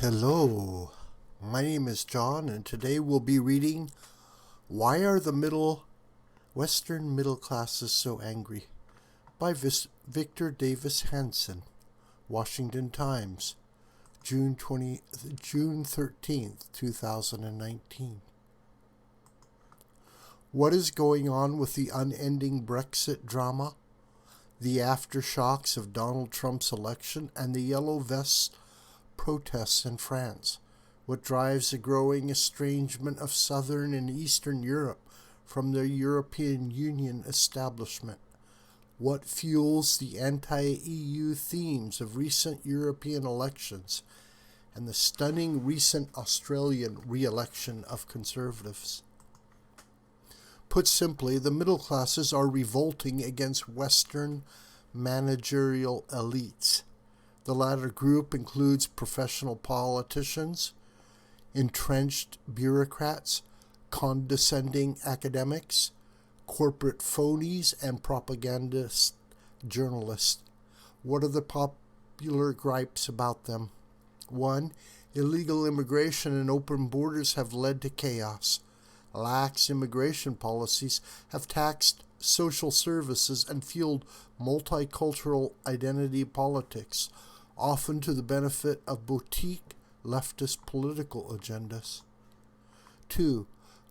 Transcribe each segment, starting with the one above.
Hello, my name is John, and today we'll be reading Why Are the Western Middle Classes So Angry? By Victor Davis Hanson, Washington Times, June 13th, 2019. What is going on with the unending Brexit drama, the aftershocks of Donald Trump's election, and the Yellow Vests protests in France? What drives the growing estrangement of Southern and Eastern Europe from the European Union establishment? What fuels the anti-EU themes of recent European elections and the stunning recent Australian re-election of Conservatives? Put simply, the middle classes are revolting against Western managerial elites. The latter group includes professional politicians, entrenched bureaucrats, condescending academics, corporate phonies, and propagandist journalists. What are the popular gripes about them? 1. Illegal immigration and open borders have led to chaos. Lax immigration policies have taxed social services and fueled multicultural identity politics, often to the benefit of boutique leftist political agendas. 2.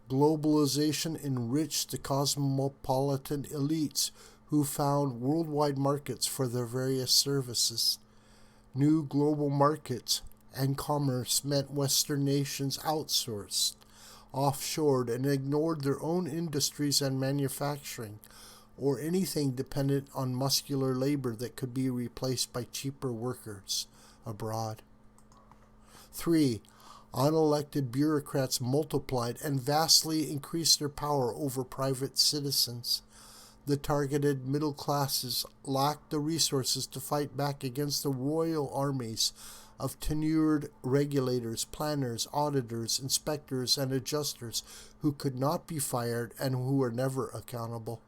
Globalization enriched the cosmopolitan elites who found worldwide markets for their various services. New global markets and commerce meant Western nations outsourced, offshored, and ignored their own industries and manufacturing, or anything dependent on muscular labor that could be replaced by cheaper workers abroad. 3. Unelected bureaucrats multiplied and vastly increased their power over private citizens. The targeted middle classes lacked the resources to fight back against the royal armies of tenured regulators, planners, auditors, inspectors, and adjusters who could not be fired and who were never accountable.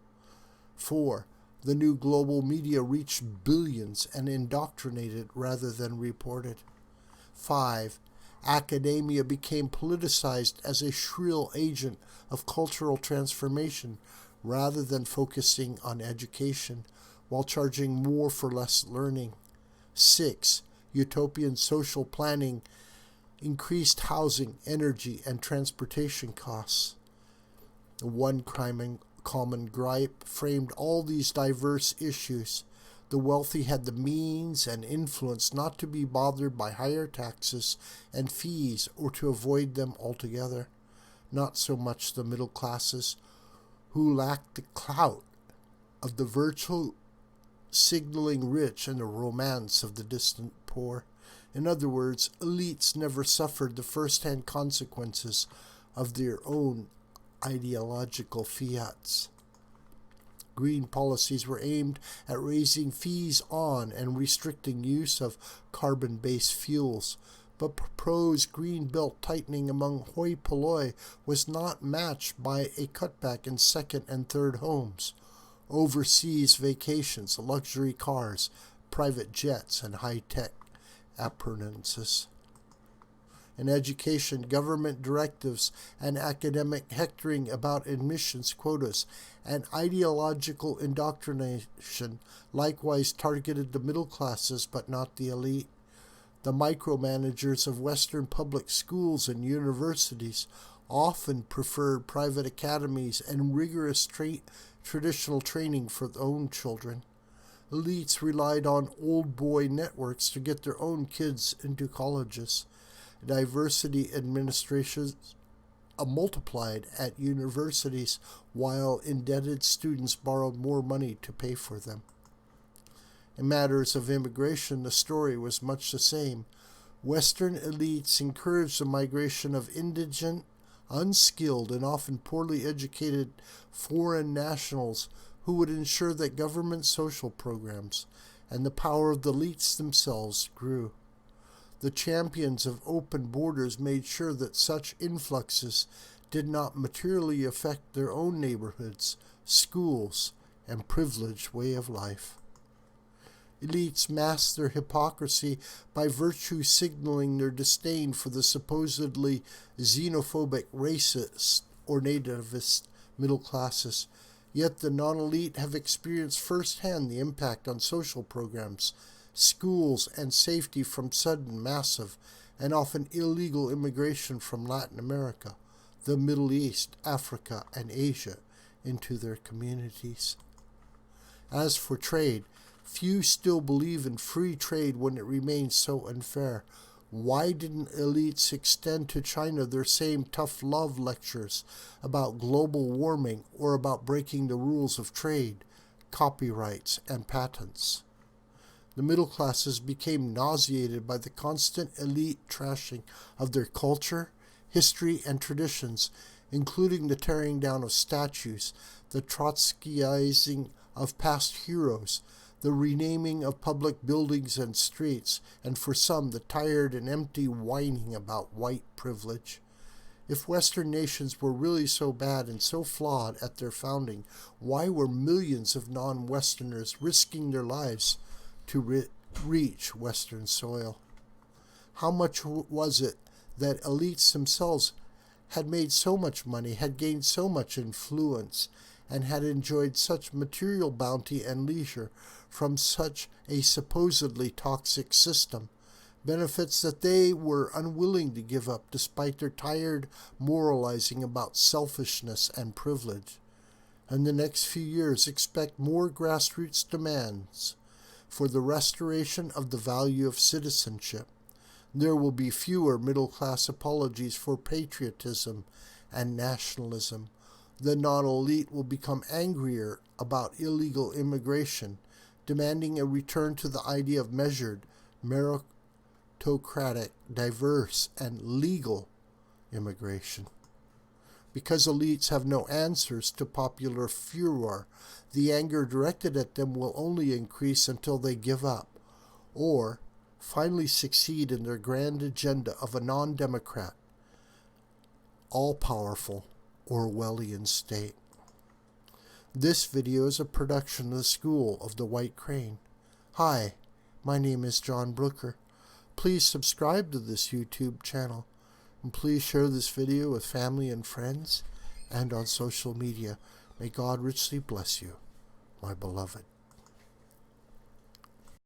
4. The new global media reached billions and indoctrinated rather than reported. 5. Academia became politicized as a shrill agent of cultural transformation rather than focusing on education, while charging more for less learning. 6. Utopian social planning increased housing, energy, and transportation costs. One common gripe framed all these diverse issues. The wealthy had the means and influence not to be bothered by higher taxes and fees or to avoid them altogether. Not so much the middle classes, who lacked the clout of the virtue signaling rich and the romance of the distant poor. In other words, elites never suffered the first-hand consequences of their own ideological fiats. Green policies were aimed at raising fees on and restricting use of carbon-based fuels, but proposed green belt tightening among hoi polloi was not matched by a cutback in second and third homes, overseas vacations, luxury cars, private jets, and high-tech appurtenances. In education, government directives and academic hectoring about admissions quotas and ideological indoctrination likewise targeted the middle classes but not the elite. The micromanagers of Western public schools and universities often preferred private academies and rigorous traditional training for their own children. Elites relied on old boy networks to get their own kids into colleges. Diversity administrations multiplied at universities while indebted students borrowed more money to pay for them. In matters of immigration, the story was much the same. Western elites encouraged the migration of indigent, unskilled, and often poorly educated foreign nationals who would ensure that government social programs and the power of the elites themselves grew. The champions of open borders made sure that such influxes did not materially affect their own neighborhoods, schools, and privileged way of life. elites mask their hypocrisy by virtue signaling their disdain for the supposedly xenophobic, racist, or nativist middle classes. Yet the non-elite have experienced firsthand the impact on social programs, schools, and safety from sudden, massive, and often illegal immigration from Latin America, the Middle East, Africa, and Asia into their communities. As for trade, few still believe in free trade when it remains so unfair. Why didn't elites extend to China their same tough love lectures about global warming or about breaking the rules of trade, copyrights, and patents? The middle classes became nauseated by the constant elite trashing of their culture, history, and traditions, including the tearing down of statues, the Trotskyizing of past heroes, the renaming of public buildings and streets, and for some, the tired and empty whining about white privilege. If Western nations were really so bad and so flawed at their founding, why were millions of non-Westerners risking their lives to reach Western soil? How much was it that elites themselves had made so much money, had gained so much influence, and had enjoyed such material bounty and leisure from such a supposedly toxic system, benefits that they were unwilling to give up despite their tired moralizing about selfishness and privilege? In the next few years, expect more grassroots demands for the restoration of the value of citizenship. There will be fewer middle-class apologies for patriotism and nationalism. The non-elite will become angrier about illegal immigration, demanding a return to the idea of measured, meritocratic, diverse, and legal immigration. Because elites have no answers to popular furor, the anger directed at them will only increase until they give up, or finally succeed in their grand agenda of a non-democrat, all-powerful Orwellian state. This video is a production of the School of the White Crane. Hi, my name is John Brooker. Please subscribe to this YouTube channel, and please share this video with family and friends and on social media. May God richly bless you, my beloved.